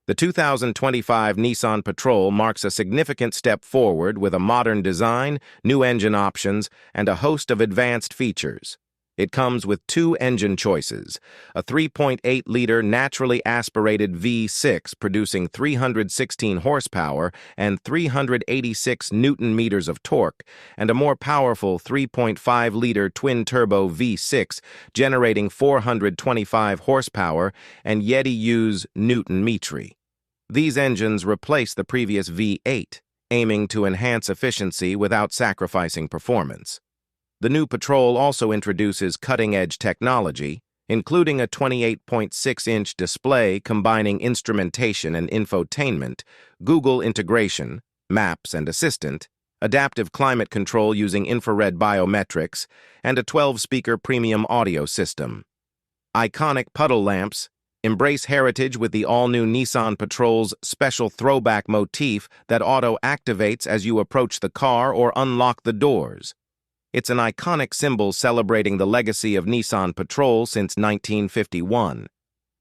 The 2025 Nissan Patrol marks a significant step forward with a modern design, new engine options, and a host of advanced features. It comes with two engine choices, a 3.8-liter naturally aspirated V6 producing 316 horsepower and 386 newton-meters of torque, and a more powerful 3.5-liter twin-turbo V6 generating 425 horsepower and Yeti newton-meters. These engines replace the previous V8, aiming to enhance efficiency without sacrificing performance. The new Patrol also introduces cutting-edge technology, including a 28.6-inch display combining instrumentation and infotainment, Google integration, maps and assistant, adaptive climate control using infrared biometrics, and a 12-speaker premium audio system. Iconic puddle lamps embrace heritage with the all-new Nissan Patrol's special throwback motif that auto-activates as you approach the car or unlock the doors. It's an iconic symbol celebrating the legacy of Nissan Patrol since 1951.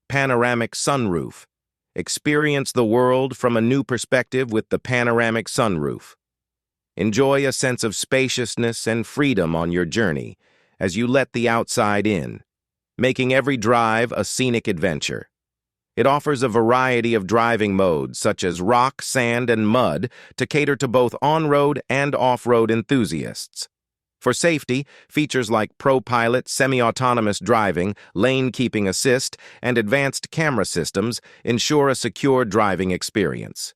Panoramic sunroof. Experience the world from a new perspective with the panoramic sunroof. Enjoy a sense of spaciousness and freedom on your journey as you let the outside in, making every drive a scenic adventure. It offers a variety of driving modes such as rock, sand, and mud to cater to both on-road and off-road enthusiasts. For safety, features like ProPilot, semi-autonomous driving, lane-keeping assist, and advanced camera systems ensure a secure driving experience.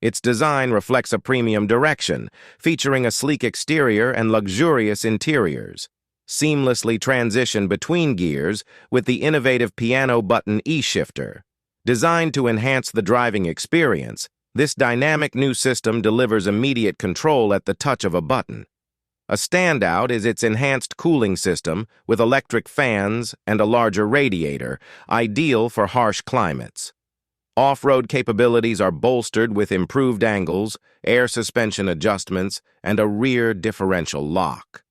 Its design reflects a premium direction, featuring a sleek exterior and luxurious interiors. Seamlessly transition between gears with the innovative piano button E-shifter. Designed to enhance the driving experience, this dynamic new system delivers immediate control at the touch of a button. A standout is its enhanced cooling system with electric fans and a larger radiator, ideal for harsh climates. Off-road capabilities are bolstered with improved angles, air suspension adjustments, and a rear differential lock.